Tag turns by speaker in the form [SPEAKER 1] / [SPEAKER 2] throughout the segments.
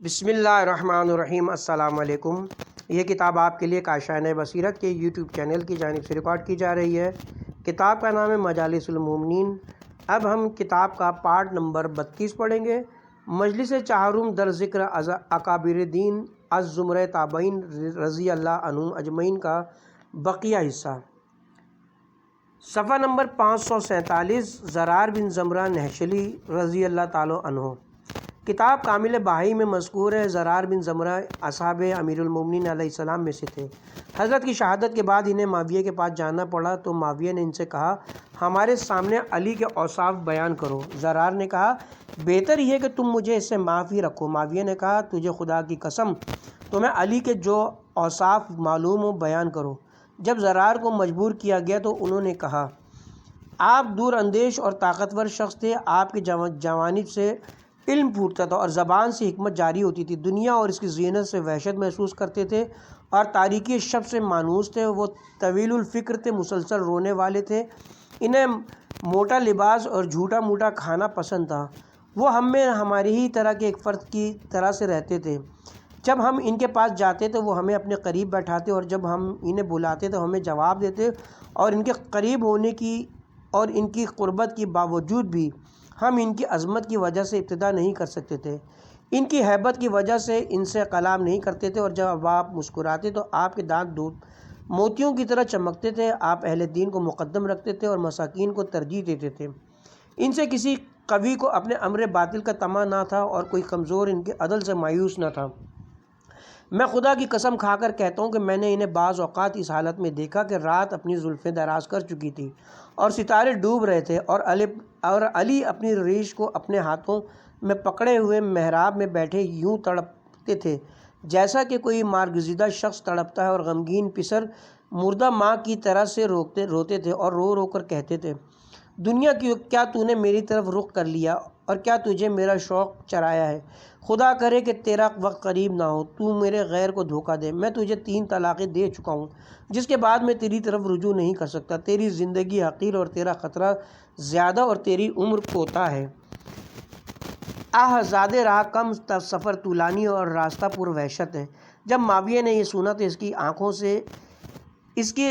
[SPEAKER 1] بسم اللہ الرحمن الرحیم۔ السلام علیکم۔ یہ کتاب آپ کے لیے کاشانہ بصیرت کے یوٹیوب چینل کی جانب سے ریکارڈ کی جا رہی ہے۔ کتاب کا نام ہے مجالس المومنین۔ اب ہم کتاب کا پارٹ نمبر 32 پڑھیں گے۔ مجلس چہارم در ذکر اکابر دین از زمرہ تابعین رضی اللہ عنہم اجمعین کا بقیہ حصہ۔ صفحہ نمبر 547، زرار بن زمرہ نہشلی رضی اللہ تعالی عنہ۔ کتاب کامل بہائی میں مذکور ہے۔ زرار بن زمرہ اصحاب امیر المومنین علیہ السلام میں سے تھے۔ حضرت کی شہادت کے بعد انہیں معاویہ کے پاس جانا پڑا تو معاویہ نے ان سے کہا، ہمارے سامنے علی کے اوصاف بیان کرو۔ زرار نے کہا، بہتر یہ کہ تم مجھے اس سے معافی رکھو۔ معاویہ نے کہا، تجھے خدا کی قسم تمہیں علی کے جو اوصاف معلوم ہو بیان کرو۔ جب زرار کو مجبور کیا گیا تو انہوں نے کہا، آپ دور اندیش اور طاقتور شخص تھے۔ آپ کی جوانب سے علم پھوٹتا تھا اور زبان سے حکمت جاری ہوتی تھی۔ دنیا اور اس کی زینت سے وحشت محسوس کرتے تھے اور تاریکی شب سے مانوس تھے۔ وہ طویل الفکر تھے، مسلسل رونے والے تھے۔ انہیں موٹا لباس اور جھوٹا موٹا کھانا پسند تھا۔ وہ ہم میں ہماری ہی طرح کے ایک فرد کی طرح سے رہتے تھے۔ جب ہم ان کے پاس جاتے تو وہ ہمیں اپنے قریب بیٹھاتے اور جب ہم انہیں بلاتے تو ہمیں جواب دیتے، اور ان کے قریب ہونے کی اور ان کی قربت کی باوجود بھی ہم ان کی عظمت کی وجہ سے ابتدا نہیں کر سکتے تھے۔ ان کی ہیبت کی وجہ سے ان سے کلام نہیں کرتے تھے، اور جب آپ مسکراتے تو آپ کے دانت موتیوں کی طرح چمکتے تھے۔ آپ اہل دین کو مقدم رکھتے تھے اور مساکین کو ترجیح دیتے تھے۔ ان سے کسی قوی کو اپنے امر باطل کا طمع نہ تھا اور کوئی کمزور ان کے عدل سے مایوس نہ تھا۔ میں خدا کی قسم کھا کر کہتا ہوں کہ میں نے انہیں بعض اوقات اس حالت میں دیکھا کہ رات اپنی زلفیں دراز کر چکی تھی اور ستارے ڈوب رہے تھے، اور علی اپنی ریش کو اپنے ہاتھوں میں پکڑے ہوئے محراب میں بیٹھے یوں تڑپتے تھے جیسا کہ کوئی مارگزیدہ شخص تڑپتا ہے، اور غمگین پسر مردہ ماں کی طرح سے روتے تھے اور رو رو کر کہتے تھے، دنیا کیا تو نے میری طرف رخ کر لیا اور کیا تجھے میرا شوق چرایا ہے؟ خدا کرے کہ تیرا وقت قریب نہ ہو، تو میرے غیر کو دھوکہ دے۔ میں تجھے 3 طلاقیں دے چکا ہوں، جس کے بعد میں تیری طرف رجوع نہیں کر سکتا۔ تیری زندگی حقیر اور تیرا خطرہ زیادہ اور تیری عمر کوتا ہے۔ زیادہ راہ کم، سفر طولانی اور راستہ پر وحشت ہے۔ جب معاویہ نے یہ سنا تو اس کی آنکھوں سے اس کے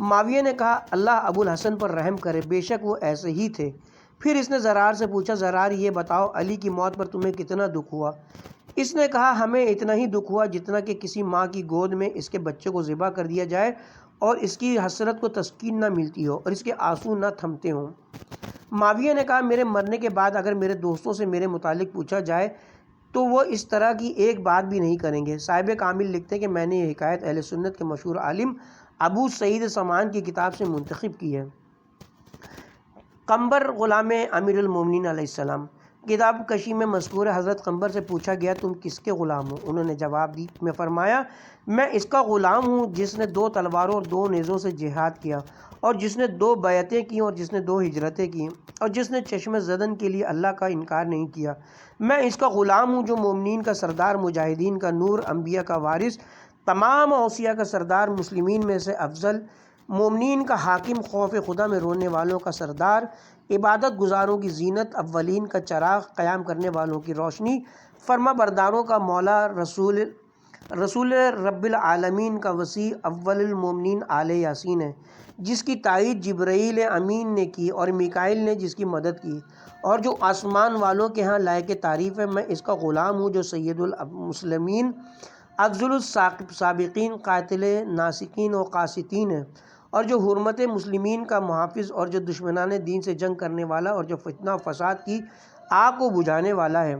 [SPEAKER 1] معاویہ نے کہا، اللہ ابو الحسن پر رحم کرے، بے شک وہ ایسے ہی تھے۔ پھر اس نے زرار سے پوچھا، زرار یہ بتاؤ علی کی موت پر تمہیں کتنا دکھ ہوا؟ اس نے کہا، ہمیں اتنا ہی دکھ ہوا جتنا کہ کسی ماں کی گود میں اس کے بچے کو ذبح کر دیا جائے اور اس کی حسرت کو تسکین نہ ملتی ہو اور اس کے آنسو نہ تھمتے ہوں۔ معاویہ نے کہا، میرے مرنے کے بعد اگر میرے دوستوں سے میرے متعلق پوچھا جائے تو وہ اس طرح کی ایک بات بھی نہیں کریں گے۔ صاحب کامل لکھتے ہیں کہ میں نے یہ حکایت اہل سنت کے مشہور عالم ابو سعید سمان کی کتاب سے منتخب کی ہے۔ قنبر غلام امیر المومنین علیہ السلام۔ کتاب کشی میں مذکور ہے، حضرت قنبر سے پوچھا گیا، تم کس کے غلام ہو؟ انہوں نے جواب میں فرمایا، میں اس کا غلام ہوں جس نے 2 تلواروں اور 2 نیزوں سے جہاد کیا، اور جس نے 2 بیعتیں کی، اور جس نے 2 ہجرتیں کی، اور جس نے چشم زدن کے لیے اللہ کا انکار نہیں کیا۔ میں اس کا غلام ہوں جو مومنین کا سردار، مجاہدین کا نور، انبیاء کا وارث، تمام اوصیاء کا سردار، مسلمین میں سے افضل، مومنین کا حاکم، خوف خدا میں رونے والوں کا سردار، عبادت گزاروں کی زینت، اولین کا چراغ، قیام کرنے والوں کی روشنی، فرما برداروں کا مولا، رسول رب العالمین کا وسیع، اول المومنین آل یاسین ہے، جس کی تائید جبرائیل امین نے کی اور میکائیل نے جس کی مدد کی، اور جو آسمان والوں کے ہاں لائق تعریف ہے۔ میں اس کا غلام ہوں جو سید المسلمین، افضل السابقین، قاتل ناسکین و قاسطین ہے، اور جو حرمت مسلمین کا محافظ، اور جو دشمنان دین سے جنگ کرنے والا، اور جو فتنہ و فساد کی آگ کو بجھانے والا ہے۔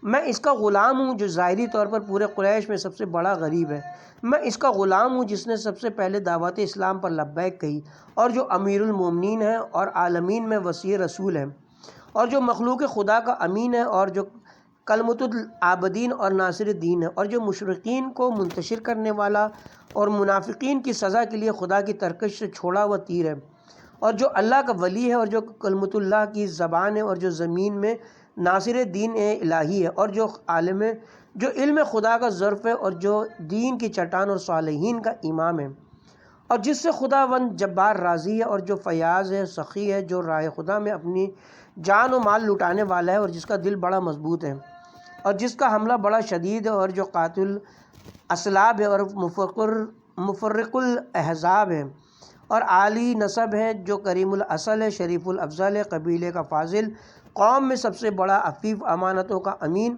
[SPEAKER 1] میں اس کا غلام ہوں جو ظاہری طور پر پورے قریش میں سب سے بڑا غریب ہے۔ میں اس کا غلام ہوں جس نے سب سے پہلے دعوت اسلام پر لبیک کہی، اور جو امیر المومنین ہے اور عالمین میں وسیع رسول ہے، اور جو مخلوق خدا کا امین ہے، اور جو کلمۃ العابدین اور ناصر الدین ہے، اور جو مشرقین کو منتشر کرنے والا اور منافقین کی سزا کے لیے خدا کی ترکش سے چھوڑا ہوا تیر ہے، اور جو اللہ کا ولی ہے، اور جو کلمۃ اللہ کی زبان ہے، اور جو زمین میں ناصر دین الہی ہے، اور جو عالم ہے، جو علم خدا کا ظرف ہے، اور جو دین کی چٹان اور صالحین کا امام ہے، اور جس سے خداوند جبار راضی ہے، اور جو فیاض ہے، سخی ہے، جو راہ خدا میں اپنی جان و مال لٹانے والا ہے، اور جس کا دل بڑا مضبوط ہے، اور جس کا حملہ بڑا شدید ہے، اور جو قاتل اسلاب ہے، اور مفرق الاحزاب ہے، اور عالی نسب ہے، جو کریم الاصل ہے، شریف الافضل ہے، قبیلے کا فاضل، قوم میں سب سے بڑا عفیف، امانتوں کا امین،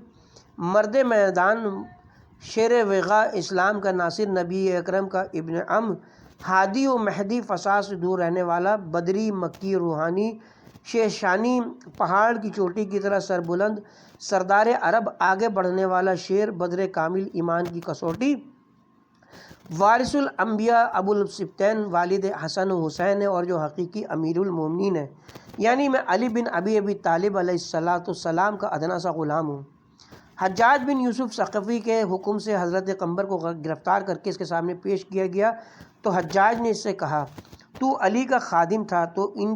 [SPEAKER 1] مرد میدان، شیر وغا، اسلام کا ناصر، نبی اکرم کا ابن ام، ہادی و مہدی، فساد سے دور رہنے والا، بدری، مکی، روحانی، شیشانی، پہاڑ کی چوٹی کی طرح سر بلند، سردار عرب، آگے بڑھنے والا شیر، بدر کامل، ایمان کی کسوٹی، وارث الانبیاء، ابو السبتین، والد حسن و حسین ہے، اور جو حقیقی امیر المومنین ہے، یعنی میں علی بن ابی طالب علیہ السلام کا ادنا سا غلام ہوں۔ حجاج بن یوسف ثقفی کے حکم سے حضرت قمبر کو گرفتار کر کے اس کے سامنے پیش کیا گیا، تو حجاج نے اس سے کہا، تو علی کا خادم تھا، تو ان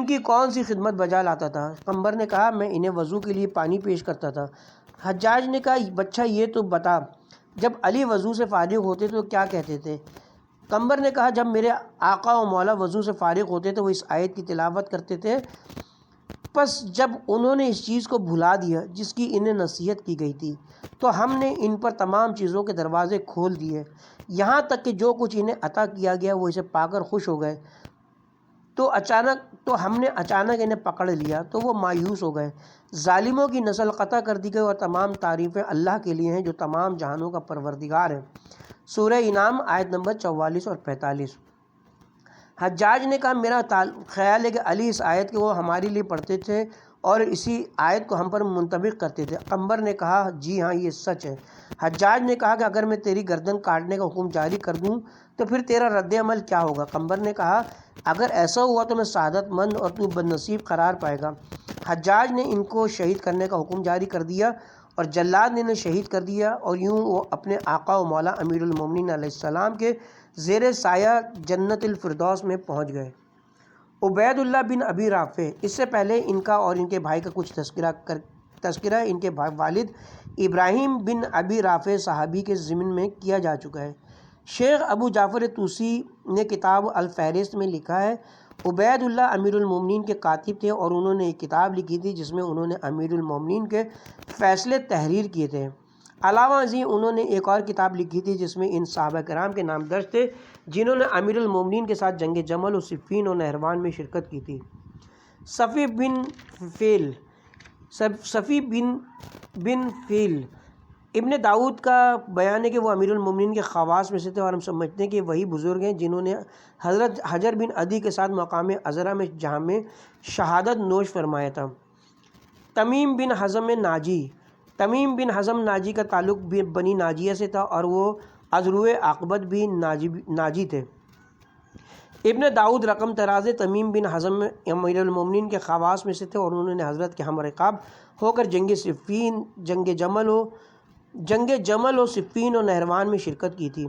[SPEAKER 1] کی کون سی خدمت بجا لاتا تھا؟ قمبر نے کہا، میں انہیں وضو کے لیے پانی پیش کرتا تھا۔ حجاج نے کہا، بچہ یہ تو بتا، جب علی وضو سے فارغ ہوتے تو کیا کہتے تھے؟ قمبر نے کہا، جب میرے آقا و مولا وضو سے فارغ ہوتے تو وہ اس آیت کی تلاوت کرتے تھے، پس جب انہوں نے اس چیز کو بھلا دیا جس کی انہیں نصیحت کی گئی تھی، تو ہم نے ان پر تمام چیزوں کے دروازے کھول دیے، یہاں تک کہ جو کچھ انہیں عطا کیا گیا وہ اسے پا کر خوش ہو گئے، تو ہم نے اچانک انہیں پکڑ لیا تو وہ مایوس ہو گئے۔ ظالموں کی نسل قطع کر دی گئی، اور تمام تعریفیں اللہ کے لیے ہیں جو تمام جہانوں کا پروردگار ہے۔ سورہ انعام آیت نمبر 44 اور 45۔ حجاج نے کہا، میرا خیال ہے کہ علی اس آیت کو وہ ہمارے لیے پڑھتے تھے اور اسی آیت کو ہم پر منطبق کرتے تھے۔ قمبر نے کہا، جی ہاں، یہ سچ ہے۔ حجاج نے کہا کہ اگر میں تیری گردن کاٹنے کا حکم جاری کر دوں تو پھر تیرا رد عمل کیا ہوگا؟ قمبر نے کہا، اگر ایسا ہوا تو میں سعادت مند اور تو بد نصیب قرار پائے گا۔ حجاج نے ان کو شہید کرنے کا حکم جاری کر دیا، اور جلاد نے انہیں شہید کر دیا، اور یوں وہ اپنے آقا و مولا امیر المومنین علیہ السلام کے زیر سایہ جنت الفردوس میں پہنچ گئے۔ عبید اللہ بن ابی رافع، اس سے پہلے ان کا اور ان کے بھائی کا کچھ تذکرہ ان کے والد ابراہیم بن ابی رافع صحابی کے ضمن میں کیا جا چکا ہے۔ شیخ ابو جعفر طوسی نے کتاب الفہرست میں لکھا ہے، عبید اللہ امیر المومنین کے کاتب تھے، اور انہوں نے ایک کتاب لکھی تھی جس میں انہوں نے امیر المومنین کے فیصلے تحریر کیے تھے۔ علاوہ ازیں انہوں نے ایک اور کتاب لکھی تھی جس میں ان صحابہ کرام کے نام درج تھے جنہوں نے امیر المومنین کے ساتھ جنگ جمل و صفین و نہروان میں شرکت کی تھی۔ صفی بن فیل ابن داؤد کا بیان ہے کہ وہ امیر المومنین کے خواص میں سے تھے، اور ہم سمجھتے ہیں کہ وہی بزرگ ہیں جنہوں نے حضرت حجر بن عدی کے ساتھ مقام عذرا میں جہاں میں شہادت نوش فرمایا تھا۔ تمیم بن حزم ناجی کا تعلق بنی ناجیہ سے تھا، اور وہ عذروِ عاقبت بھی ناجی تھے۔ ابن داؤد رقم تراز تمیم بن حزم امیر المومنین کے خواص میں سے تھے، اور انہوں نے حضرت کے ہم رکاب ہو کر جنگ جمل و صفین و نہروان میں شرکت کی تھی۔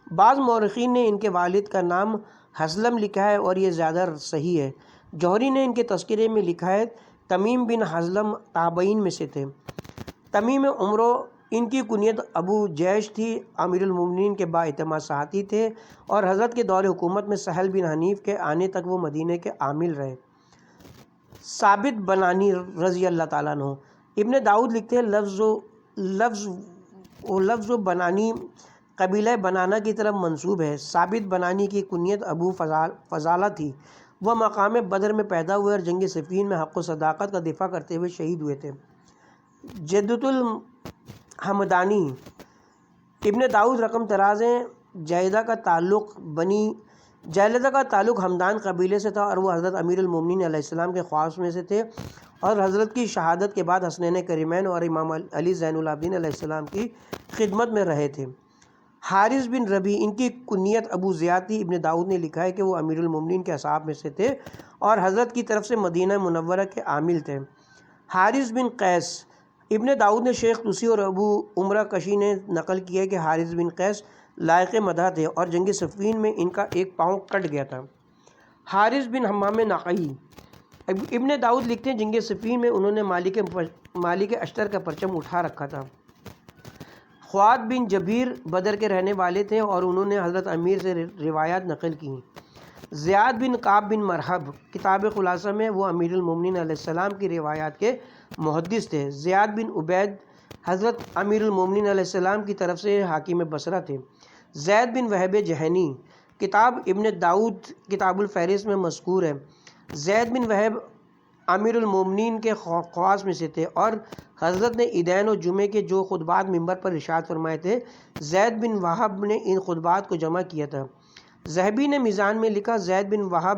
[SPEAKER 1] بعض مورخین نے ان کے والد کا نام حسلم لکھا ہے، اور یہ زیادہ صحیح ہے۔ جوہری نے ان کے تذکرے میں لکھا ہے، تمیم بن حسلم تابعین میں سے تھے۔ تمیم عمرو ان کی کنیت ابو جیش تھی، امیر المومنین کے بااعتماد ساتھی تھے، اور حضرت کے دور حکومت میں سہل بن حنیف کے آنے تک وہ مدینہ کے عامل رہے۔ ثابت بنانی رضی اللہ تعالیٰ عنہ، ابن داؤد لکھتے ہیں، لفظ و بنانی قبیلہ بنانا کی طرف منسوب ہے۔ ثابت بنانی کی کنیت ابو فضالہ تھی، وہ مقام بدر میں پیدا ہوئے اور جنگ صفین میں حق و صداقت کا دفاع کرتے ہوئے شہید ہوئے تھے۔ جدت الحمدانی ابن داؤد رقم ترازیں جیدہ کا تعلق ہمدان قبیلے سے تھا، اور وہ حضرت امیر المومنین علیہ السلام کے خواص میں سے تھے، اور حضرت کی شہادت کے بعد حسنین کریمین اور امام علی زین العابدین علیہ السلام کی خدمت میں رہے تھے۔ حارث بن ربیع ان کی کنیت ابو زیاد تھی۔ ابن داؤد نے لکھا ہے کہ وہ امیر المومنین کے اصحاب میں سے تھے اور حضرت کی طرف سے مدینہ منورہ کے عامل تھے۔ حارث بن قیس ابن داؤد نے شیخ طوسی اور ابو عمرہ کشی نے نقل کیا کہ حارث بن قیس لائق مدح تھے، اور جنگ صفین میں ان کا ایک پاؤں کٹ گیا تھا۔ حارث بن حمام ناقعی ابن داؤد لکھتے ہیں، جنگ صفین میں انہوں نے مالک اشتر کا پرچم اٹھا رکھا تھا۔ خوات بن جبیر بدر کے رہنے والے تھے اور انہوں نے حضرت امیر سے روایات نقل کی۔ زیاد بن کعب بن مرحب کتاب خلاصہ میں وہ امیر المومنین علیہ السلام کی روایات کے محدث تھے۔ زیاد بن عبید حضرت امیر المومنین علیہ السلام کی طرف سے حاکم بصرہ تھے۔ زید بن وہب جہنی کتاب ابن داؤد کتاب الفہرست میں مذکور ہے۔ زید بن وہب امیر المومنین کے خواص میں سے تھے اور حضرت نے عیدین و جمعے کے جو خطبات منبر پر ارشاد فرمائے تھے، زید بن وہب نے ان خطبات کو جمع کیا تھا۔ ذہبی نے میزان میں لکھا، زید بن وہب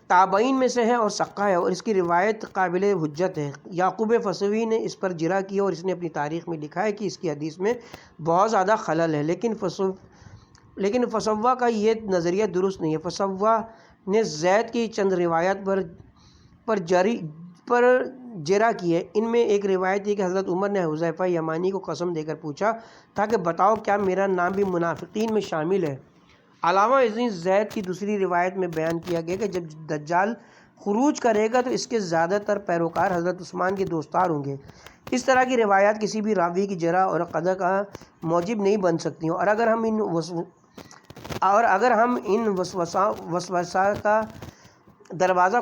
[SPEAKER 1] تابعین میں سے ہے اور ثقہ ہے اور اس کی روایت قابل حجت ہے۔ یعقوب فصوی نے اس پر جرح کیا اور اس نے اپنی تاریخ میں لکھا ہے کہ اس کی حدیث میں بہت زیادہ خلل ہے، لیکن فصوہ کا یہ نظریہ درست نہیں ہے۔ فصوہ نے زید کی چند روایات پر جرح کی ہے۔ ان میں ایک روایت ہے کہ حضرت عمر نے حذیفہ یمانی کو قسم دے کر پوچھا تھا کہ بتاؤ کیا میرا نام بھی منافقین میں شامل ہے؟ علاوہ ازیں زید کی دوسری روایت میں بیان کیا گیا کہ جب دجال خروج کرے گا تو اس کے زیادہ تر پیروکار حضرت عثمان کے دوستار ہوں گے۔ اس طرح کی روایات کسی بھی راوی کی جرح اور قدح کا موجب نہیں بن سکتی اور اگر ہم ان وسوسہ کا دروازہ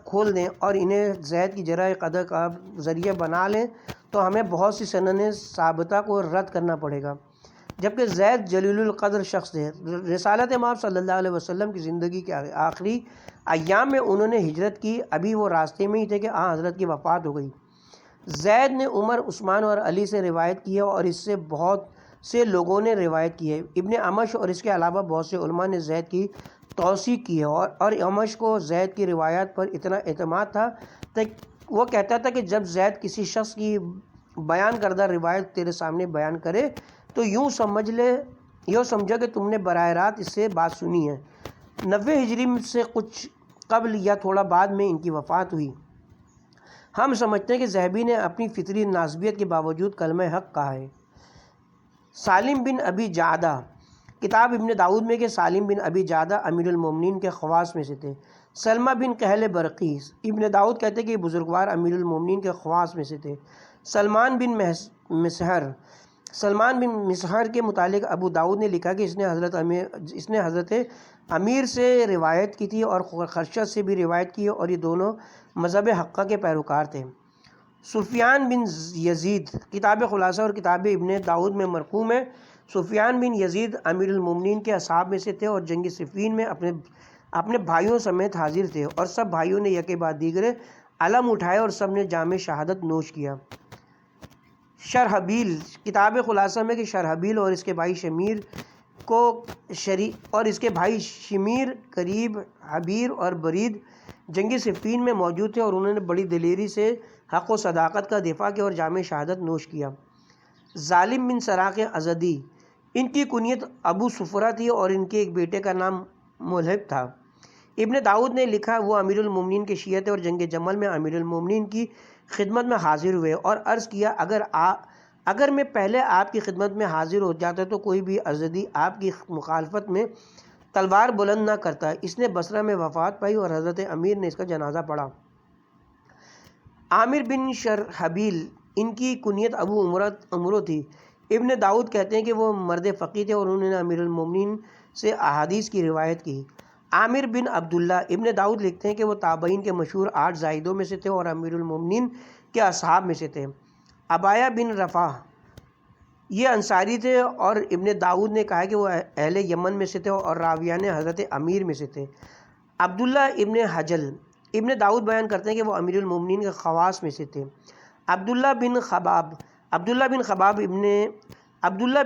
[SPEAKER 1] کھول دیں اور انہیں زید کی جرح قدح کا ذریعہ بنا لیں تو ہمیں بہت سی سننیں ثابتہ کو رد کرنا پڑے گا، جبکہ زید جلیل القدر شخص ہے۔ رسالت مآب صلی اللہ علیہ وسلم کی زندگی کے آخری ایام میں انہوں نے ہجرت کی، ابھی وہ راستے میں ہی تھے کہ حضرت کی وفات ہو گئی۔ زید نے عمر، عثمان اور علی سے روایت کی ہے اور اس سے بہت سے لوگوں نے روایت کی ہے۔ ابن عمش اور اس کے علاوہ بہت سے علماء نے زید کی توثیق کی ہے اور عمش کو زید کی روایات پر اتنا اعتماد تھا کہ وہ کہتا تھا کہ جب زید کسی شخص کی بیان کردہ روایت تیرے سامنے بیان کرے تو یوں سمجھا کہ تم نے براہ راست اس سے بات سنی ہے۔ 90 ہجری سے کچھ قبل یا تھوڑا بعد میں ان کی وفات ہوئی۔ ہم سمجھتے ہیں کہ ذہبی نے اپنی فطری ناسبیت کے باوجود کلمہ حق کہا ہے۔ سالم بن ابی جعدہ کتاب ابن داؤد میں کہ سالم بن ابی جعدہ امیر المومنین کے خواص میں سے تھے۔ سلمہ بن کہل برقی ابن داؤد کہتے کہ یہ بزرگوار امیر المومنین کے خواص میں سے تھے۔ سلمان بن مسہر کے متعلق ابو داؤد نے لکھا کہ اس نے حضرت امیر سے روایت کی تھی اور خرشت سے بھی روایت کی اور یہ دونوں مذہب حقہ کے پیروکار تھے۔ سفیان بن یزید کتاب خلاصہ اور کتاب ابن داؤد میں مرقوم ہے۔ سفیان بن یزید امیر المومنین کے اصحاب میں سے تھے اور جنگ صفین میں اپنے بھائیوں سمیت حاضر تھے اور سب بھائیوں نے یکے بعد دیگرے علم اٹھائے اور سب نے جام شہادت نوش کیا۔ شرحبیل کتاب خلاصہ میں کہ شرحبیل اور اس کے بھائی شمیر قریب حبیر اور برید جنگ صفین میں موجود تھے اور انہوں نے بڑی دلیری سے حق و صداقت کا دفاع کیا اور جام شہادت نوش کیا۔ ظالم بن سراق ازدی ان کی کنیت ابو صفرہ تھی اور ان کے ایک بیٹے کا نام ملحب تھا۔ ابن داؤد نے لکھا وہ امیر المومنین کے شیعہ تھے اور جنگ جمل میں امیر المومنین کی خدمت میں حاضر ہوئے اور عرض کیا اگر میں پہلے آپ کی خدمت میں حاضر ہو جاتا تو کوئی بھی ازدی آپ کی مخالفت میں تلوار بلند نہ کرتا۔ اس نے بصرہ میں وفات پائی اور حضرت امیر نے اس کا جنازہ پڑھا۔ عامر بن شرحبیل ان کی کنیت ابو عمرو تھی۔ ابن داؤد کہتے ہیں کہ وہ مرد فقیہ تھے اور انہوں نے امیر المومنین سے احادیث کی روایت کی۔ عامر بن عبداللہ ابن داؤد لکھتے ہیں کہ وہ تابعین کے مشہور 8 زاہدوں میں سے تھے اور امیر المومنین کے اصحاب میں سے تھے۔ عبایہ بن رفاح یہ انصاری تھے اور ابن داؤد نے کہا کہ وہ اہل یمن میں سے تھے اور راویان حضرت امیر میں سے تھے۔ عبداللہ ابن حجل ابن داؤد بیان کرتے ہیں کہ وہ امیر المومنین کے خواص میں سے تھے۔ عبداللہ بن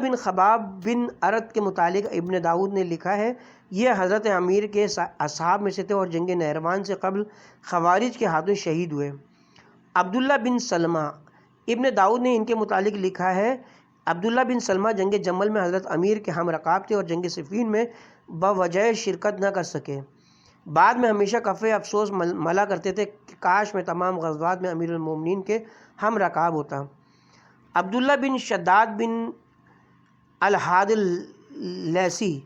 [SPEAKER 1] خباب بن ارد کے متعلق ابن داؤد نے لکھا ہے یہ حضرت امیر کے اصحاب میں سے تھے اور جنگ نہروان سے قبل خوارج کے ہاتھوں شہید ہوئے۔ عبداللہ بن سلمہ ابن داؤد نے ان کے متعلق لکھا ہے عبداللہ بن سلمہ جنگ جمل میں حضرت امیر کے ہم رکاب تھے اور جنگ صفین میں بوجہ شرکت نہ کر سکے۔ بعد میں ہمیشہ کف افسوس ملا کرتے تھے کہ کاش میں تمام غزوات میں امیر المومنین کے ہم رکاب ہوتا۔ عبداللہ بن شداد بن الحاد اللیثی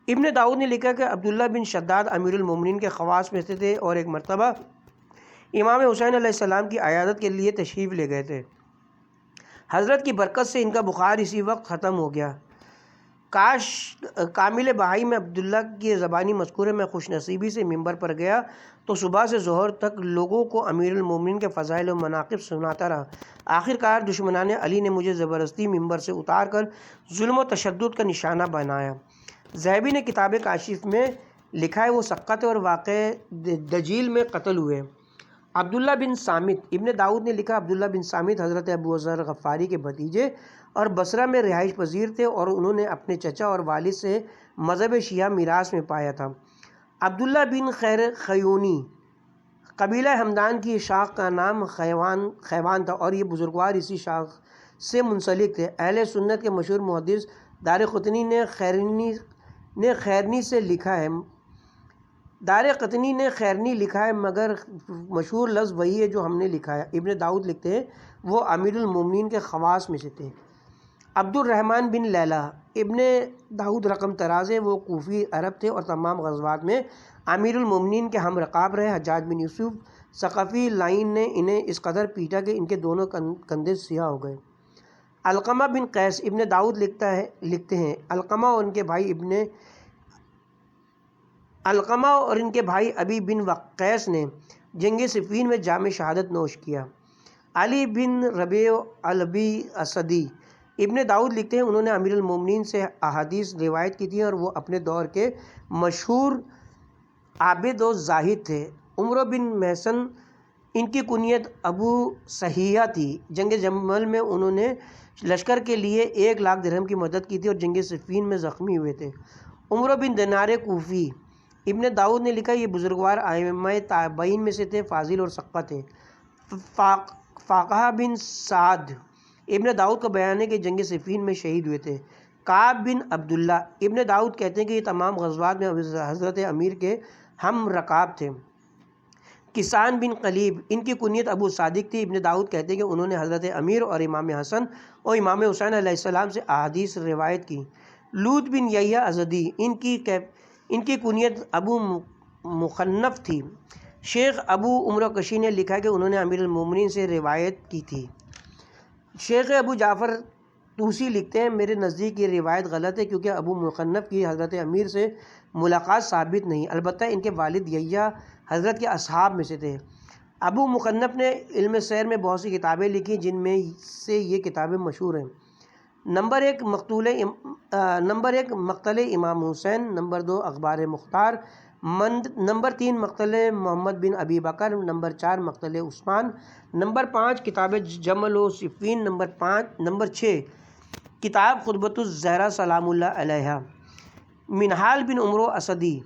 [SPEAKER 1] ابن داؤد نے لکھا کہ عبداللہ بن شداد امیر المومنین کے خواص میں سے تھے اور ایک مرتبہ امام حسین علیہ السلام کی عیادت کے لیے تشریف لے گئے تھے۔ حضرت کی برکت سے ان کا بخار اسی وقت ختم ہو گیا۔ کاش کامل بہائی میں عبداللہ کی زبانی مذکورے میں خوش نصیبی سے ممبر پر گیا تو صبح سے ظہر تک لوگوں کو امیر المومنین کے فضائل و مناقب سناتا رہا۔ آخر کار دشمنان علی نے مجھے زبردستی ممبر سے اتار کر ظلم و تشدد کا نشانہ بنایا۔ ذہبی نے کتاب کاشف میں لکھا ہے وہ سقط اور واقع دجیل میں قتل ہوئے۔ عبداللہ بن صامت ابن داؤد نے لکھا عبداللہ بن صامت حضرت ابو ذر غفاری کے بھتیجے اور بصرہ میں رہائش پذیر تھے اور انہوں نے اپنے چچا اور والد سے مذہب شیعہ میراث میں پایا تھا۔ عبداللہ بن خیونی قبیلہ حمدان کی شاخ کا نام خیوان تھا اور یہ بزرگوار اسی شاخ سے منسلک تھے۔ اہل سنت کے مشہور محدث دارقطنی نے خیرنی سے لکھا ہے دارقطنی نے خیرنی لکھا ہے مگر مشہور لفظ وہی ہے جو ہم نے لکھا ہے۔ ابن داؤد لکھتے ہیں وہ امیر المومنین کے خواص میں سے تھے۔ عبد الرحمن بن لیلہ ابن داؤد رقم تراز ہے، وہ کوفی عرب تھے اور تمام غزوات میں امیر المومنین کے ہم رکاب رہے۔ حجاج بن یوسف ثقفی لائن نے انہیں اس قدر پیٹا کہ ان کے دونوں کندھے سیاہ ہو گئے۔ علقمہ بن قیس ابن داؤد لکھتے ہیں علقمہ اور ان کے بھائی ابی بن وقیس نے جنگ صفین میں جام شہادت نوش کیا۔ علی بن ربیع البی اسدی ابن داؤد لکھتے ہیں انہوں نے امیر المومنین سے احادیث روایت کی تھی اور وہ اپنے دور کے مشہور عابد و زاہد تھے۔ عمرو بن محسن ان کی کنیت ابو صحیحہ تھی۔ جنگ جمل میں انہوں نے لشکر کے لیے 1,00,000 درہم کی مدد کی تھی اور جنگ صفین میں زخمی ہوئے تھے۔ عمرو بن دینار کوفی ابن داؤد نے لکھا یہ بزرگوار ائمہ تابعین میں سے تھے، فاضل اور ثقہ تھے۔ فاقہ بن سعد ابن داؤد کا بیان ہے کہ جنگ صفین میں شہید ہوئے تھے۔ کعب بن عبداللہ ابن داؤد کہتے ہیں کہ یہ تمام غزوات میں حضرت امیر کے ہم رکاب تھے۔ کسان بن قلیب ان کی کنیت ابو صادق تھی۔ ابن داؤد کہتے ہیں کہ انہوں نے حضرت امیر اور امام حسن اور امام حسین علیہ السلام سے احادیث روایت کی۔ لوط بن یحییٰ ازدی ان کی کنیت ابو مخنف تھی۔ شیخ ابو عمر کشی نے لکھا کہ انہوں نے امیر المومنین سے روایت کی تھی۔ شیخ ابو جعفر طوسی لکھتے ہیں میرے نزدیک یہ روایت غلط ہے کیونکہ ابو مخنف کی حضرت امیر سے ملاقات ثابت نہیں، البتہ ان کے والد یحییٰ حضرت کے اصحاب میں سے تھے۔ ابو مخنف نے علم سیر میں بہت سی کتابیں لکھی جن میں سے یہ کتابیں مشہور ہیں۔ نمبر 1 مقتل امام حسین، نمبر 2 اخبار مختار، نمبر 3 مقتل محمد بن ابی بکر، نمبر 4 مقتل عثمان، نمبر 5 کتاب جمل و صفین، نمبر 6 کتاب خطبۃ الزہرا سلام اللہ علیہا۔ منہال بن عمرو اسدی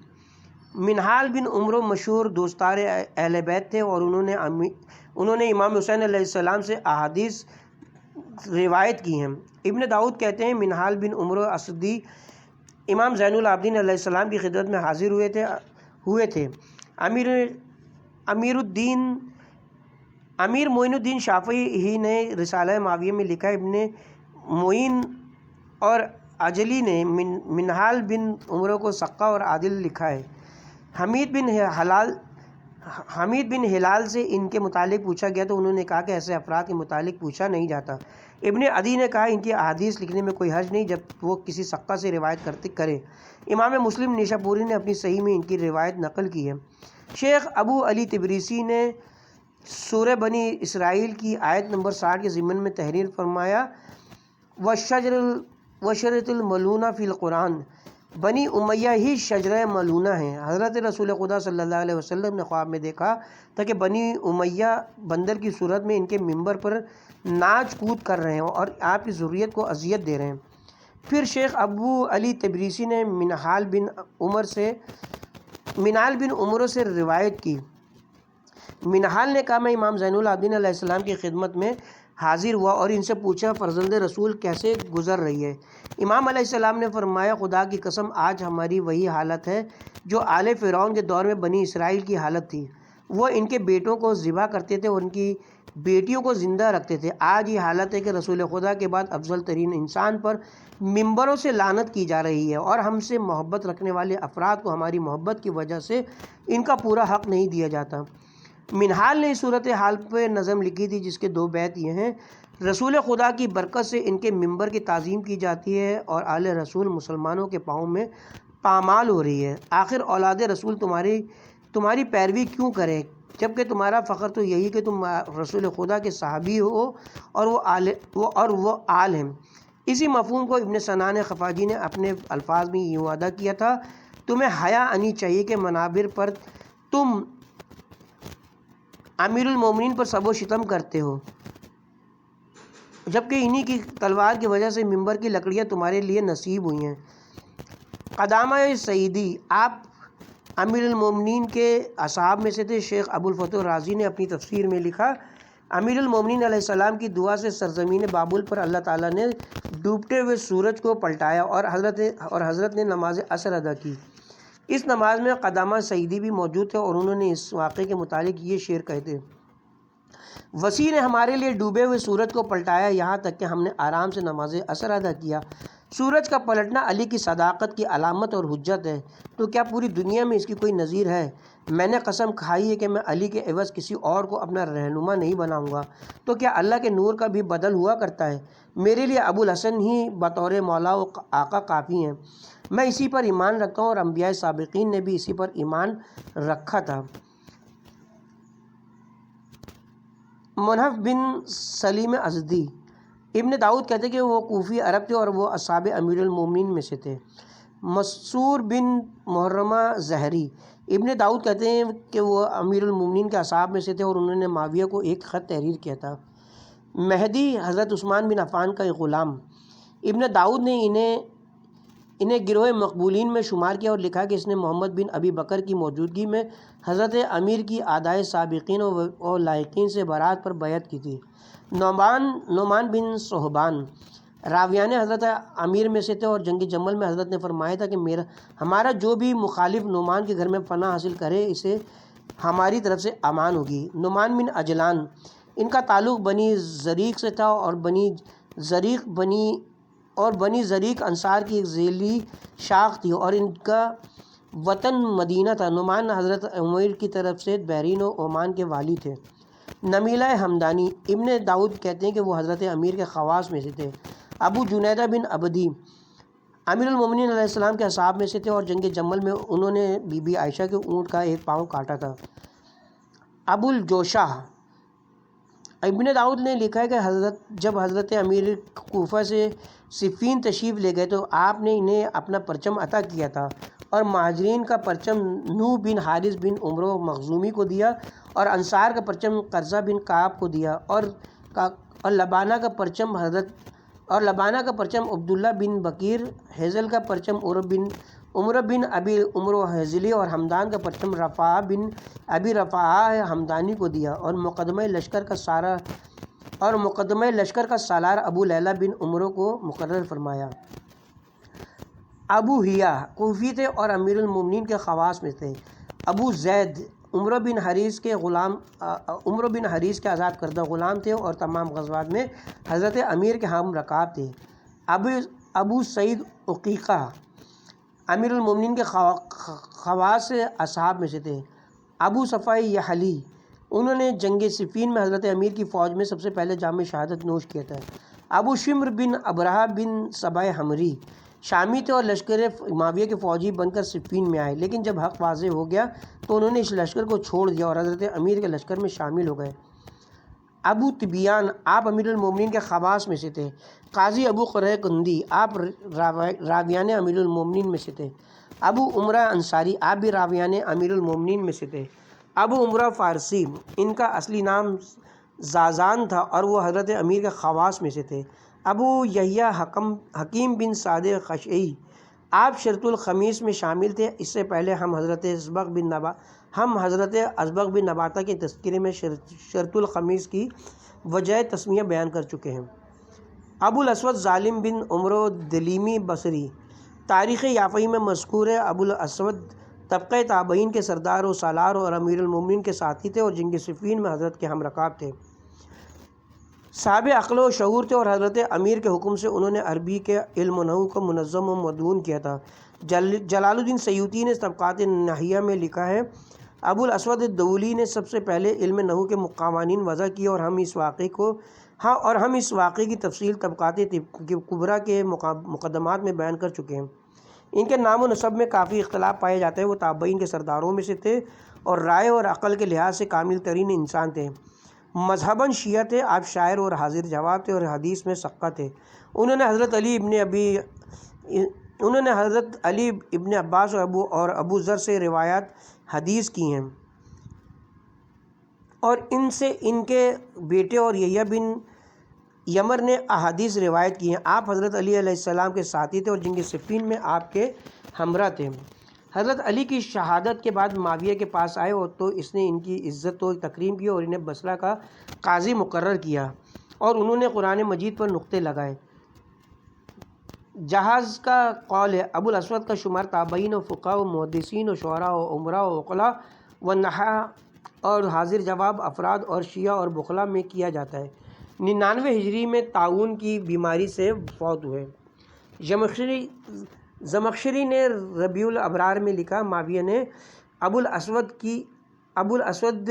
[SPEAKER 1] منہال بن عمرو مشہور دوستار اہل بیت تھے اور انہوں نے امام حسین علیہ السلام سے احادیث روایت کی ہیں۔ ابن داؤد کہتے ہیں منہال بن عمرو اسدی امام زین العابدین علیہ السلام کی خدمت میں حاضر ہوئے تھے۔ امیر معین الدین شافعی ہی نے رسالہ ماویہ میں لکھا ہے ابن معین اور عجلی نے منہال بن عمرو کو ثقہ اور عادل لکھا ہے۔ حمید بن ہلال سے ان کے متعلق پوچھا گیا تو انہوں نے کہا کہ ایسے افراد کے متعلق پوچھا نہیں جاتا۔ ابن عدی نے کہا ان کی احادیث لکھنے میں کوئی حرج نہیں جب وہ کسی ثقہ سے روایت کرے۔ امام مسلم نیشاپوری نے اپنی صحیح میں ان کی روایت نقل کی ہے۔ شیخ ابو علی تبریسی نے سورہ بنی اسرائیل کی آیت نمبر 60 کے ضمن میں تحریر فرمایا وشجرۃ الملونہ فی القرآن، بنی امیہ ہی شجرہ ملونہ ہیں۔ حضرت رسول خدا صلی اللہ علیہ وسلم نے خواب میں دیکھا تھا کہ بنی امیہ بندر کی صورت میں ان کے ممبر پر ناچ کود کر رہے ہیں اور آپ کی ذریت کو اذیت دے رہے ہیں۔ پھر شیخ ابو علی تبریسی نے منہال بن عمرو سے روایت کی۔ منہال نے کہا میں امام زین العابدین علیہ السلام کی خدمت میں حاضر ہوا اور ان سے پوچھا فرزند رسول کیسے گزر رہی ہے؟ امام علیہ السلام نے فرمایا خدا کی قسم آج ہماری وہی حالت ہے جو آل فرعون کے دور میں بنی اسرائیل کی حالت تھی۔ وہ ان کے بیٹوں کو ذبح کرتے تھے اور ان کی بیٹیوں کو زندہ رکھتے تھے۔ آج یہ حالت ہے کہ رسول خدا کے بعد افضل ترین انسان پر ممبروں سے لعنت کی جا رہی ہے اور ہم سے محبت رکھنے والے افراد کو ہماری محبت کی وجہ سے ان کا پورا حق نہیں دیا جاتا۔ منہال نے اس صورت حال پہ نظم لکھی تھی جس کے 2 بیت یہ ہیں: رسول خدا کی برکت سے ان کے منبر کی تعظیم کی جاتی ہے اور آل رسول مسلمانوں کے پاؤں میں پامال ہو رہی ہے۔ آخر اولاد رسول تمہاری پیروی کیوں کرے، جبکہ تمہارا فخر تو یہی کہ تم رسول خدا کے صحابی ہو اور وہ آل ہیں۔ اسی مفہوم کو ابن سنان خفاجی نے اپنے الفاظ میں یوں ادا کیا تھا: تمہیں حیا آنی چاہیے کہ منابر پر تم امیر المومنین پر سب و شتم کرتے ہو، جبکہ انہی کی تلوار کی وجہ سے منبر کی لکڑیاں تمہارے لیے نصیب ہوئی ہیں۔ قدامہ سعیدی آپ امیر المومنین کے اصحاب میں سے تھے۔ شیخ ابو الفتح رازی نے اپنی تفسیر میں لکھا: امیر المومنین علیہ السلام کی دعا سے سرزمین بابل پر اللہ تعالیٰ نے ڈوبتے ہوئے سورج کو پلٹایا اور حضرت نے نماز عصر ادا کی۔ اس نماز میں قدامہ سعیدی بھی موجود تھے اور انہوں نے اس واقعے کے متعلق یہ شعر کہے تھے: وسیع نے ہمارے لیے ڈوبے ہوئے سورج کو پلٹایا یہاں تک کہ ہم نے آرام سے نماز عصر ادا کیا۔ سورج کا پلٹنا علی کی صداقت کی علامت اور حجت ہے، تو کیا پوری دنیا میں اس کی کوئی نظیر ہے؟ میں نے قسم کھائی ہے کہ میں علی کے عوض کسی اور کو اپنا رہنما نہیں بناؤں گا، تو کیا اللہ کے نور کا بھی بدل ہوا کرتا ہے؟ میرے لیے ابو الحسن ہی بطور مولا و آقا کافی ہیں۔ میں اسی پر ایمان رکھتا ہوں اور انبیاء سابقین نے بھی اسی پر ایمان رکھا تھا۔ منحف بن سلیم ازدی ابن داؤد کہتے ہیں کہ وہ کوفی عرب تھے اور وہ اصحاب امیر المومنین میں سے تھے۔ مسعور بن محرمہ زہری ابن داؤد کہتے ہیں کہ وہ امیر المومنین کے اصحاب میں سے تھے اور انہوں نے معاویہ کو ایک خط تحریر کیا تھا۔ مہدی حضرت عثمان بن عفان کا ایک غلام۔ ابن داؤد نے انہیں گروہ مقبولین میں شمار کیا اور لکھا کہ اس نے محمد بن ابی بکر کی موجودگی میں حضرت امیر کی اعدائے سابقین اور لائقین سے برات پر بیعت کی تھی۔ نعمان بن صہبان راویان حضرت امیر میں سے تھے اور جنگ جمل میں حضرت نے فرمایا تھا کہ ہمارا جو بھی مخالف نعمان کے گھر میں پناہ حاصل کرے اسے ہماری طرف سے امان ہوگی۔ نعمان بن اجلان ان کا تعلق بنی زریق سے تھا اور بنی زریق انصار کی ایک ذیلی شاخ تھی اور ان کا وطن مدینہ تھا۔ نعمان حضرت عمیر کی طرف سے بحرین و عمان کے والی تھے۔ نمیلہ حمدانی ابن داؤد کہتے ہیں کہ وہ حضرت امیر کے خواص میں سے تھے۔ ابو جنیدہ بن عبدی امیر المومنین علیہ السلام کے اصحاب میں سے تھے اور جنگ جمل میں انہوں نے بی بی عائشہ کے اونٹ کا ایک پاؤں کاٹا تھا۔ ابو الجوشہ ابن داؤد نے لکھا ہے کہ جب حضرت امیر کوفہ سے صفین تشریف لے گئے تو آپ نے انہیں اپنا پرچم عطا کیا تھا اور مہاجرین کا پرچم نوح بن حارث بن عمرو مخزومی کو دیا اور انصار کا پرچم قرظہ بن کعب کو دیا اور لبانہ کا پرچم عبداللہ بن بکیر، حیزل کا پرچم عمر بن ابی عمر حیزلی اور حمدان کا پرچم رفاعہ بن ابی رفاعہ حمدانی کو دیا اور مقدمہ لشکر کا سالار ابو لیلہ بن عمرو کو مقرر فرمایا۔ ابو حیا کوفی تھے اور امیر المومنین کے خواص میں تھے۔ ابو زید عمر بن حریث کے آزاد کردہ غلام تھے اور تمام غزوات میں حضرت امیر کے ہم رکاب تھے۔ ابو سعید عقیقہ امیر المومنین کے خواص سے اصحاب میں سے تھے۔ ابو صفائی یحلی انہوں نے جنگ صفین میں حضرت امیر کی فوج میں سب سے پہلے جام شہادت نوش کیا تھا۔ ابو شمر بن ابرہہ بن سبا حمری شامی تھے اور لشکر معاویہ کے فوجی بن کر صفین میں آئے، لیکن جب حق واضح ہو گیا تو انہوں نے اس لشکر کو چھوڑ دیا اور حضرت امیر کے لشکر میں شامل ہو گئے۔ ابو طبیان آپ امیر المومنین کے خواص میں سے تھے۔ قاضی ابو قرہ کندی آپ راویان امیر المومنین میں سے تھے۔ ابو عمرہ انصاری آپ بھی راویان امیر المومنین میں سے تھے۔ ابو عمرہ فارسی ان کا اصلی نام زازان تھا اور وہ حضرت امیر کے خواص میں سے تھے۔ ابو یحییٰ حکیم بن سعد خشعی آپ شرط الخمیس میں شامل تھے۔ اس سے پہلے ہم حضرت ازبغ بن نباتہ کے تذکرے میں شرط الخمیس کی وجہ تسمیہ بیان کر چکے ہیں۔ ابو الاسود ظالم بن عمرو دلیمی بصری تاریخ یافعی میں مذکور ہے۔ ابو الاسود طبقہ تابعین کے سردار و سالار اور امیر المومنین کے ساتھی تھے اور جنگ صفین میں حضرت کے ہم رکاب تھے۔ صاحب عقل و شعور تھے اور حضرت امیر کے حکم سے انہوں نے عربی کے علم و نحو کو منظم و مدون کیا تھا۔ جلال الدین سیوطی نے طبقات نحیہ میں لکھا ہے: ابو الاسود الدولی نے سب سے پہلے علم نحو کے قوانین وضع کیے، اور ہم اس واقعے کی تفصیل طبقات کبریٰ کے مقدمات میں بیان کر چکے ہیں۔ ان کے نام و نسب میں کافی اختلاف پائے جاتے ہیں۔ وہ تابعین کے سرداروں میں سے تھے اور رائے اور عقل کے لحاظ سے کامل ترین انسان تھے۔ مذہباً شیعہ تھے، آپ شاعر اور حاضر جواب تھے اور حدیث میں ثقہ تھے۔ انہوں نے حضرت علی ابن عباس اور ابو ذر سے روایات حدیث کی ہیں، اور ان سے ان کے بیٹے اور یحییٰ بن یمر نے احادیث روایت کی ہیں۔ آپ حضرت علی علیہ السلام کے ساتھی تھے اور جنگ صفین میں آپ کے ہمراہ تھے۔ حضرت علی کی شہادت کے بعد معاویہ کے پاس آئے تو اس نے ان کی عزت و تکریم کی اور انہیں بصرہ کا قاضی مقرر کیا، اور انہوں نے قرآن مجید پر نقطے لگائے۔ جہاز کا قول ہے، ابو الاسود کا شمار تابعین و فقہاء و محدثین و شعراء و عمراء و عقلاء و نحاء اور حاضر جواب افراد اور شیعہ اور بخلا میں کیا جاتا ہے۔ 99 ہجری میں طاعون کی بیماری سے فوت ہوئے۔ زمخشری نے ربیع الابرار میں لکھا، معاویہ نے ابو الاسود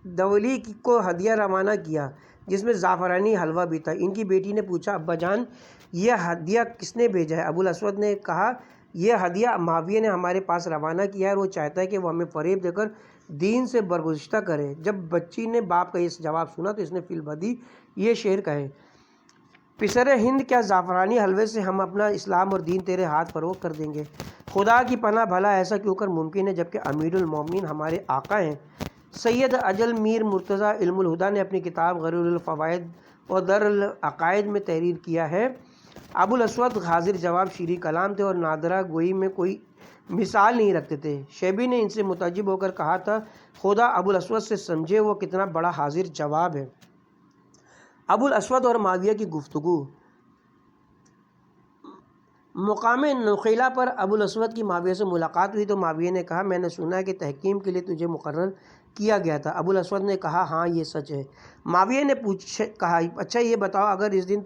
[SPEAKER 1] دولی کو ہدیہ روانہ کیا جس میں زعفرانی حلوہ بھی تھا۔ ان کی بیٹی نے پوچھا، ابا جان یہ ہدیہ کس نے بھیجا ہے؟ ابو الاسود نے کہا، یہ ہدیہ معاویہ نے ہمارے پاس روانہ کیا ہے اور وہ چاہتا ہے کہ وہ ہمیں فریب دے کر دین سے برگزشتہ کرے۔ جب بچی نے باپ کا یہ جواب سنا تو اس نے فی البدیہہ یہ شعر کہے، پسر ہند کیا زعفرانی حلوے سے ہم اپنا اسلام اور دین تیرے ہاتھ فروغ کر دیں گے؟ خدا کی پناہ بھلا ایسا کیوں کر ممکن ہے جبکہ امیر المومنین ہمارے آقا ہیں۔ سید اجل میر مرتضیٰ علم الہدیٰ نے اپنی کتاب غریر الفوائد اور در العقائد میں تحریر کیا ہے، ابو الاسود حاضر جواب شیریں کلام تھے اور نادرہ گوئی میں کوئی مثال نہیں رکھتے تھے۔ شیبی نے ان سے متعجب ہو کر کہا تھا، خدا ابو الاسود سے سمجھے وہ کتنا بڑا حاضر جواب ہے۔ ابو الاسود اور معاویہ کی گفتگو۔ مقام نخیلہ پر ابو الاسود کی معاویہ سے ملاقات ہوئی تو معاویہ نے کہا، میں نے سنا ہے کہ تحکیم کے لیے تجھے مقرر کیا گیا تھا۔ ابو الاسود نے کہا، ہاں یہ سچ ہے۔ معاویہ نے کہا، اچھا یہ بتاؤ اگر اس دن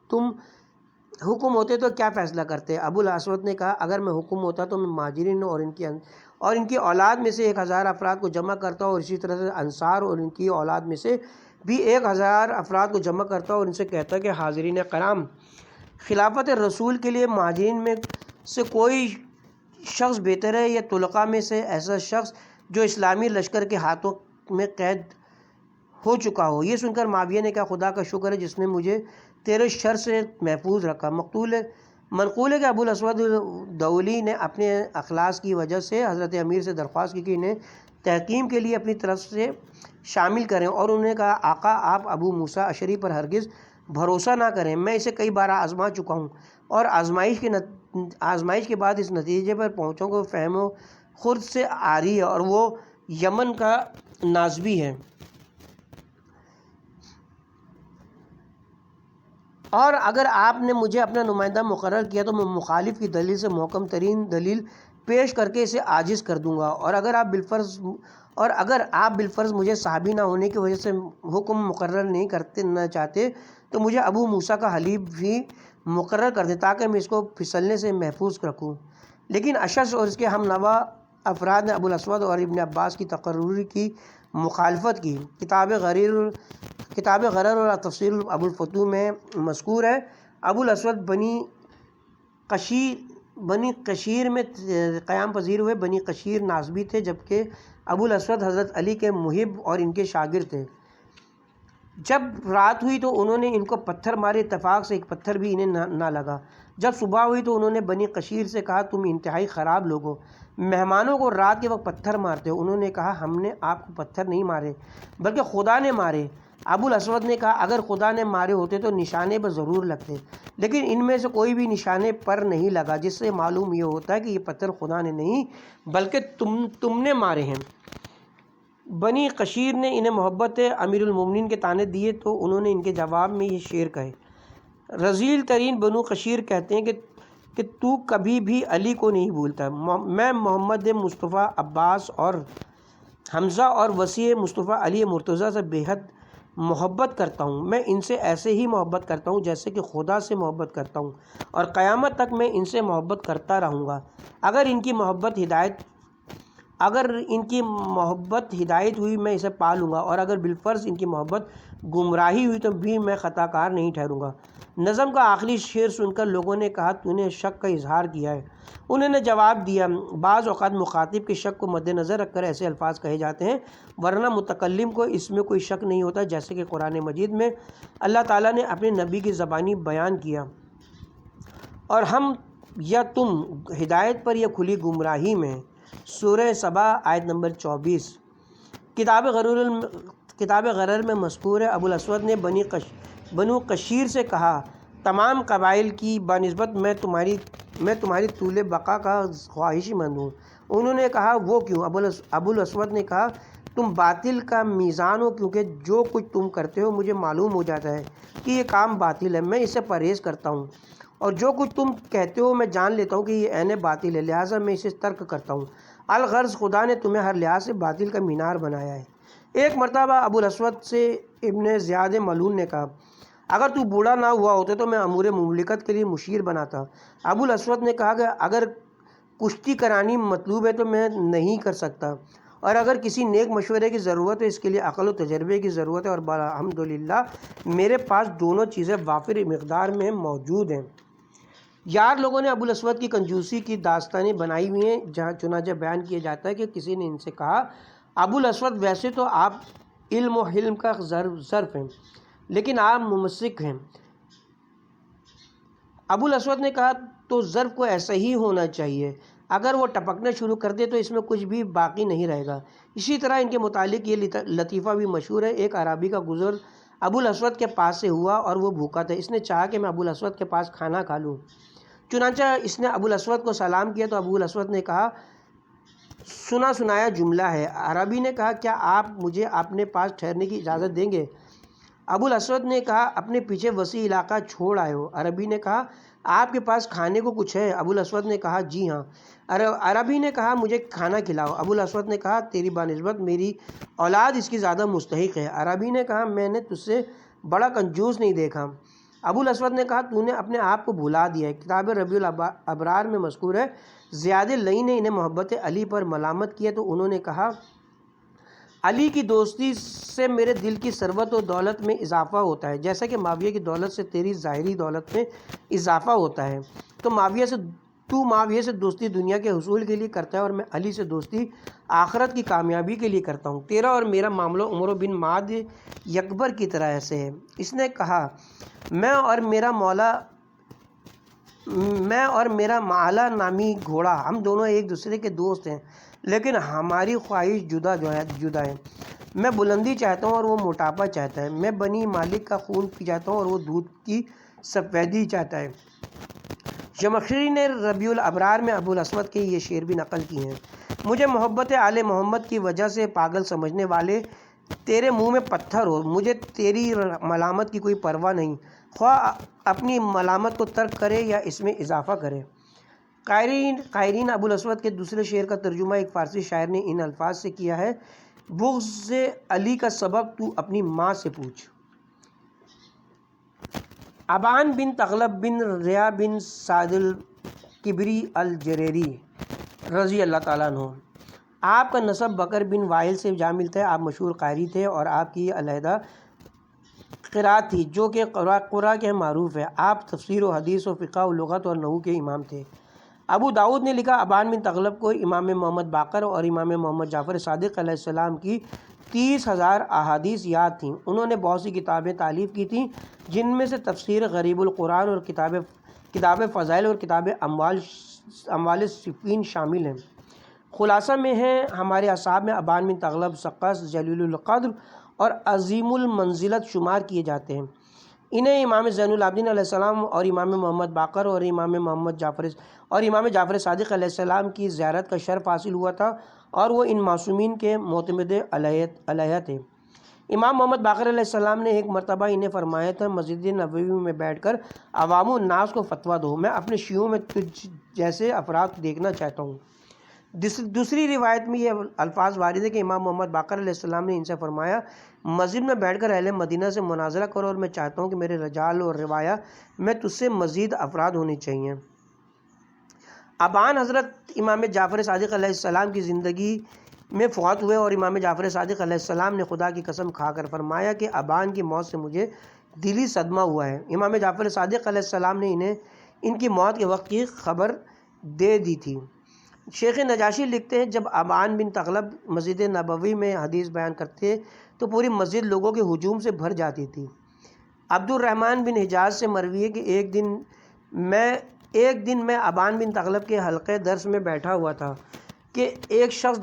[SPEAKER 1] تم حکم ہوتے تو کیا فیصلہ کرتے؟ ابو الاسود نے کہا، اگر میں حکم ہوتا تو میں مہاجرین اور ان کی اولاد میں سے 1000 افراد کو جمع کرتا اور اسی طرح سے انصار اور ان کی اولاد میں سے بھی 1000 افراد کو جمع کرتا اور ان سے کہتا کہ حاضرین کرام، خلافت رسول کے لیے مہاجرین میں سے کوئی شخص بہتر ہے یا طلقاء میں سے ایسا شخص جو اسلامی لشکر کے ہاتھوں میں قید ہو چکا ہو؟ یہ سن کر معاویہ نے کہا، خدا کا شکر ہے جس نے مجھے تیرے شر سے محفوظ رکھا۔ منقول ہے کہ ابو الاسود دولی نے اپنے اخلاص کی وجہ سے حضرت امیر سے درخواست کی کہ انہیں تحکیم کے لیے اپنی طرف سے شامل کریں، اور انہوں نے کہا، آقا آپ ابو موسیٰ اشعری پر ہرگز بھروسہ نہ کریں، میں اسے کئی بار آزما چکا ہوں اور آزمائش کے بعد اس نتیجے پر پہنچا کہ وہ فہم و خرد سے عاری ہے اور وہ یمن کا نازبی ہے، اور اگر آپ نے مجھے اپنا نمائندہ مقرر کیا تو میں مخالف کی دلیل سے محکم ترین دلیل پیش کر کے اسے عاجز کر دوں گا، اور اگر آپ بالفرض مجھے صحابی نہ ہونے کی وجہ سے حکم مقرر نہ چاہتے تو مجھے ابو موسیٰ کا حلیف بھی مقرر کر دیں تاکہ میں اس کو پھسلنے سے محفوظ رکھوں۔ لیکن اشعث اور اس کے ہم نوا افراد نے ابو الاسود اور ابن عباس کی تقرری کی مخالفت کی۔ کتاب غرر اور تفسیر ابو الفتوح میں مذکور ہے، ابو الاسود بنی قشیر میں قیام پذیر ہوئے۔ بنی قشیر نازبی تھے جبکہ ابو الاسود حضرت علی کے محب اور ان کے شاگرد تھے۔ جب رات ہوئی تو انہوں نے ان کو پتھر مارے، اتفاق سے ایک پتھر بھی انہیں نہ لگا۔ جب صبح ہوئی تو انہوں نے بنی قشیر سے کہا، تم انتہائی خراب لوگ ہو، مہمانوں کو رات کے وقت پتھر مارتے ہو۔ انہوں نے کہا، ہم نے آپ کو پتھر نہیں مارے بلکہ خدا نے مارے۔ ابو الاسود نے کہا، اگر خدا نے مارے ہوتے تو نشانے پر ضرور لگتے، لیکن ان میں سے کوئی بھی نشانے پر نہیں لگا، جس سے معلوم یہ ہوتا ہے کہ یہ پتھر خدا نے نہیں بلکہ تم نے مارے ہیں۔ بنی قشیر نے انہیں محبت امیر المومنین کے طعنے دیے تو انہوں نے ان کے جواب میں یہ شعر کہے۔ رذیل ترین بنو قشیر کہتے ہیں کہ تو کبھی بھی علی کو نہیں بھولتا۔ میں محمد مصطفیٰ عباس اور حمزہ اور وسیع مصطفیٰ علی مرتضیٰ سے بے حد محبت کرتا ہوں۔ میں ان سے ایسے ہی محبت کرتا ہوں جیسے کہ خدا سے محبت کرتا ہوں، اور قیامت تک میں ان سے محبت کرتا رہوں گا۔ اگر ان کی محبت ہدایت اگر ان کی محبت ہدایت ہوئی میں اسے پا لوں گا، اور اگر بالفرض ان کی محبت گمراہی ہوئی تو بھی میں خطا کار نہیں ٹھہروں گا۔ نظم کا آخری شعر سن کر لوگوں نے کہا تو نے شک کا اظہار کیا ہے۔ انہوں نے جواب دیا بعض اوقات مخاطب کے شک کو مد نظر رکھ کر ایسے الفاظ کہے جاتے ہیں، ورنہ متکلم کو اس میں کوئی شک نہیں ہوتا، جیسے کہ قرآن مجید میں اللہ تعالیٰ نے اپنے نبی کی زبانی بیان کیا، اور ہم یا تم ہدایت پر یا کھلی گمراہی میں ہیں۔ سورہ سبا آیت نمبر 24۔ کتاب غرر میں مذکور ہے ابو الاسود نے بنو قشیر سے کہا تمام قبائل کی بنسبت میں تمہاری طول بقا کا خواہش مند ہوں۔ انہوں نے کہا وہ کیوں؟ ابو الاسود نے کہا تم باطل کا میزان ہو، کیونکہ جو کچھ تم کرتے ہو مجھے معلوم ہو جاتا ہے کہ یہ کام باطل ہے، میں اس سے پرہیز کرتا ہوں، اور جو کچھ تم کہتے ہو میں جان لیتا ہوں کہ یہ عین باطل ہے، لہٰذا میں اسے ترک کرتا ہوں۔ الغرض خدا نے تمہیں ہر لحاظ سے باطل کا مینار بنایا ہے۔ ایک مرتبہ ابو الاسود سے ابن زیاد ملعون نے کہا اگر تو بوڑھا نہ ہوا ہوتا تو میں امور مملکت کے لیے مشیر بناتا۔ ابو الاسود نے کہا کہ اگر کشتی کرانی مطلوب ہے تو میں نہیں کر سکتا، اور اگر کسی نیک مشورے کی ضرورت ہے اس کے لیے عقل و تجربے کی ضرورت ہے، اور الحمدللہ میرے پاس دونوں چیزیں وافر مقدار میں موجود ہیں۔ یار لوگوں نے ابو الاسود کی کنجوسی کی داستانیں بنائی ہوئی ہیں، جہاں چنانچہ بیان کیا جاتا ہے کہ کسی نے ان سے کہا ابو الاسود ویسے تو آپ علم و حلم کا ظرف ہیں، لیکن آپ ممسک ہیں۔ ابو الاسود نے کہا تو ظرف کو ایسا ہی ہونا چاہیے، اگر وہ ٹپکنا شروع کر دے تو اس میں کچھ بھی باقی نہیں رہے گا۔ اسی طرح ان کے متعلق یہ لطیفہ بھی مشہور ہے۔ ایک عربی کا گزر ابو الاسود کے پاس سے ہوا اور وہ بھوکا تھا۔ اس نے چاہا کہ میں ابو الاسود کے پاس کھانا کھا لوں، چنانچہ اس نے ابو الاسود کو سلام کیا تو ابو الاسود نے کہا سنا سنایا جملہ ہے۔ عربی نے کہا کیا آپ مجھے اپنے پاس ٹھہرنے کی اجازت دیں گے؟ ابو الاسود نے کہا اپنے پیچھے وسیع علاقہ چھوڑ آئے ہو۔ عربی نے کہا آپ کے پاس کھانے کو کچھ ہے؟ ابو الاسود نے کہا جی ہاں۔ عربی نے کہا مجھے کھانا کھلاؤ۔ ابو الاسود نے کہا تیری بنسبت میری اولاد اس کی زیادہ مستحق ہے۔ عربی نے کہا میں نے تجھ سے بڑا کنجوس نہیں دیکھا۔ ابو الاسود نے کہا تو نے اپنے آپ کو بھلا دیا ہے۔ کتاب ربیع الابرار میں مذکور ہے زیاد لئی نے انہیں محبت علی پر ملامت کیا تو انہوں نے کہا علی کی دوستی سے میرے دل کی ثروت و دولت میں اضافہ ہوتا ہے، جیسا کہ معاویہ کی دولت سے تیری ظاہری دولت میں اضافہ ہوتا ہے۔ تو معاویہ سے دوستی دنیا کے حصول کے لیے کرتا ہے، اور میں علی سے دوستی آخرت کی کامیابی کے لیے کرتا ہوں۔ تیرا اور میرا معاملہ عمر بن معد یکبر کی طرح ایسے ہے۔ اس نے کہا میں اور میرا معلا نامی گھوڑا ہم دونوں ایک دوسرے کے دوست ہیں، لیکن ہماری خواہش جدا ہے۔ میں بلندی چاہتا ہوں اور وہ موٹاپا چاہتا ہے، میں بنی مالک کا خون پی جاتا ہوں اور وہ دودھ کی سفیدی چاہتا ہے۔ زمخشری نے ربیع الابرار میں ابو الاسود کے یہ شعر بھی نقل کیے ہیں۔ مجھے محبت آل محمد کی وجہ سے پاگل سمجھنے والے تیرے منہ میں پتھر ہو، مجھے تیری ملامت کی کوئی پرواہ نہیں، خواہ اپنی ملامت کو ترک کرے یا اس میں اضافہ کرے۔ قائرین ابو الاسود کے دوسرے شعر کا ترجمہ ایک فارسی شاعر نے ان الفاظ سے کیا ہے بغض علی کا سبب تو اپنی ماں سے پوچھ۔ ابان بن تغلب بن ریا بن سعد الکبری الجریری رضی اللہ تعالیٰ عنہ، آپ کا نسب بکر بن وائل سے جا ملتا ہے۔ آپ مشہور قاری تھے اور آپ کی علیحدہ قرات تھی جو کہ قرآ کے معروف ہے۔ آپ تفسیر و حدیث و فقہ و لغت اور نحو کے امام تھے۔ ابو داؤد نے لکھا ابان بن تغلب کو امام محمد باقر اور امام محمد جعفر صادق علیہ السلام کی 30,000 احادیث یاد تھیں۔ انہوں نے بہت سی کتابیں تالیف کی تھیں، جن میں سے تفسیر غریب القرآن اور کتاب فضائل اور کتاب اموال صفین شامل ہیں۔ خلاصہ میں ہیں ہمارے اصحاب میں ابان بن تغلب سقاس جلیل القدر اور عظیم المنزلت شمار کیے جاتے ہیں۔ انہیں امام زین العابدین علیہ السلام اور امام محمد باقر اور امام جعفر صادق علیہ السلام کی زیارت کا شرف حاصل ہوا تھا، اور وہ ان معصومین کے معتمد علیہ تھے۔ امام محمد باقر علیہ السلام نے ایک مرتبہ انہیں فرمایا تھا مسجد نبوی میں بیٹھ کر عوام الناس کو فتویٰ دو، میں اپنے شیعوں میں تجھ جیسے افراد دیکھنا چاہتا ہوں۔ دوسری روایت میں یہ الفاظ وارد ہے کہ امام محمد باقر علیہ السلام نے ان سے فرمایا مسجد میں بیٹھ کر اہل مدینہ سے مناظرہ کرو، اور میں چاہتا ہوں کہ میرے رجال اور روایہ میں تجھ سے مزید افراد ہونے چاہیے۔ ابان حضرت امام جعفر صادق علیہ السلام کی زندگی میں فوت ہوئے اور امام جعفر صادق علیہ السلام نے خدا کی قسم کھا کر فرمایا کہ ابان کی موت سے مجھے دلی صدمہ ہوا ہے۔ امام جعفر صادق علیہ السلام نے انہیں ان کی موت کے وقت کی خبر دے دی تھی۔ شیخ نجاشی لکھتے ہیں جب ابان بن تغلب مسجد نبوی میں حدیث بیان کرتے تو پوری مسجد لوگوں کے ہجوم سے بھر جاتی تھی۔ عبد الرحمن بن حجاز سے مروی ہے کہ ایک دن میں ابان بن تغلب کے حلقے درس میں بیٹھا ہوا تھا کہ ایک شخص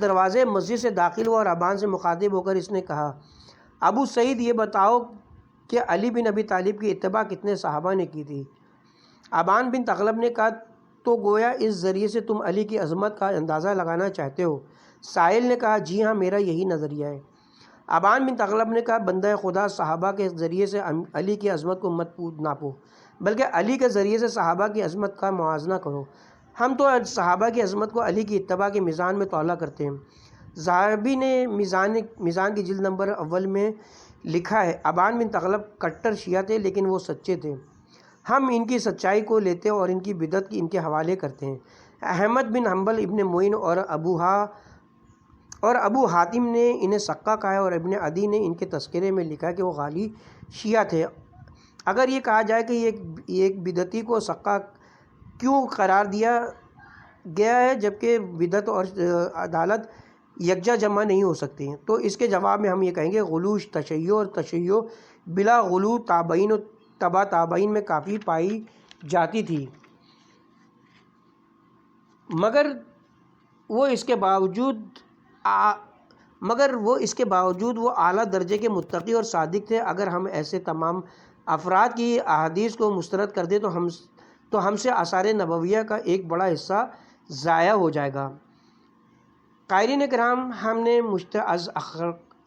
[SPEAKER 1] دروازے مسجد سے داخل ہوا اور ابان سے مخاطب ہو کر اس نے کہا، ابو سعید یہ بتاؤ کہ علی بن ابی طالب کی اتباع کتنے صحابہ نے کی تھی؟ ابان بن تغلب نے کہا تو گویا اس ذریعے سے تم علی کی عظمت کا اندازہ لگانا چاہتے ہو؟ سائل نے کہا جی ہاں میرا یہی نظریہ ہے۔ ابان بن تغلب نے کہا بندہ خدا صحابہ کے ذریعے سے علی کی عظمت کو مت ناپو بلکہ علی کے ذریعے سے صحابہ کی عظمت کا موازنہ کرو۔ ہم تو صحابہ کی عظمت کو علی کی اتباع کے میزان میں تولا کرتے ہیں۔ ذہبی نے میزان کی جلد نمبر اول میں لکھا ہے ابان بن تغلب کٹر شیعہ تھے لیکن وہ سچے تھے۔ ہم ان کی سچائی کو لیتے اور ان کی بدعت کی ان کے حوالے کرتے ہیں۔ احمد بن حنبل، ابن معین اور ابو حاتم نے انہیں سقہ کہا ہے اور ابن عدی نے ان کے تذکرے میں لکھا کہ وہ غالی شیعہ تھے۔ اگر یہ کہا جائے کہ ایک بدعتی کو سقہ کیوں قرار دیا گیا ہے جبکہ بدعت اور عدالت یکجا جمع نہیں ہو سکتی ہیں، تو اس کے جواب میں ہم یہ کہیں گے غلو تشیع اور تشیع بلا غلو تابعین و تبع تابعین میں کافی پائی جاتی تھی، مگر وہ اس کے باوجود وہ اعلیٰ درجے کے متقی اور صادق تھے۔ اگر ہم ایسے تمام افراد کی احادیث کو مسترد کر دیں تو ہم سے آثار نبویہ کا ایک بڑا حصہ ضائع ہو جائے گا۔ قائرین کرام، ہم نے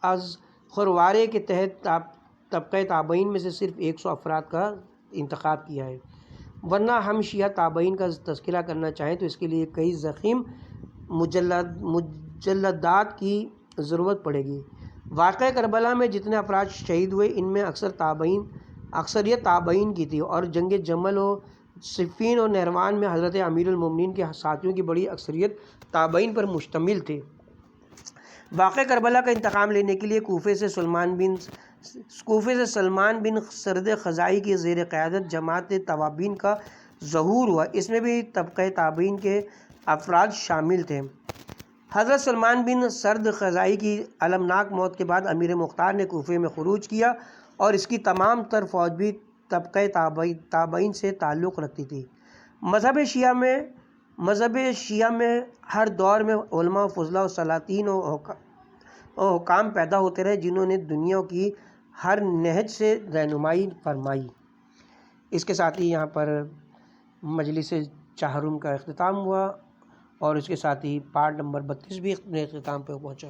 [SPEAKER 1] از خروارے کے تحت طبقہ تابعین میں سے صرف 100 افراد کا انتخاب کیا ہے، ورنہ ہم شیعہ تابعین کا تذکرہ کرنا چاہیں تو اس کے لیے کئی ضخیم مجلدات کی ضرورت پڑے گی۔ واقعہ کربلا میں جتنے افراد شہید ہوئے ان میں اکثریت تابعین کی تھی اور جنگ جمل و صفین و نہروان میں حضرت امیر المومنین کے ساتھیوں کی بڑی اکثریت تابعین پر مشتمل تھے۔ واقعہ کربلا کا انتقام لینے کے لیے کوفے سے سلمان بن سرد خزائی کی زیر قیادت جماعت توابین کا ظہور ہوا۔ اس میں بھی طبقہ تابعین کے افراد شامل تھے۔ حضرت سلمان بن سرد خزائی کی المناک موت کے بعد امیر مختار نے کوفے میں خروج کیا اور اس کی تمام تر فوج بھی طبقہ تابعین سے تعلق رکھتی تھی۔ مذہب شیعہ میں ہر دور میں علماء و فضلاء و سلاطین و حکام پیدا ہوتے رہے جنہوں نے دنیا کی ہر نہج سے رہنمائی فرمائی۔ اس کے ساتھ ہی یہاں پر مجلس چہارم کا اختتام ہوا اور اس کے ساتھ ہی پارٹ نمبر 32 بھی اپنے اختتام پہ پہنچا۔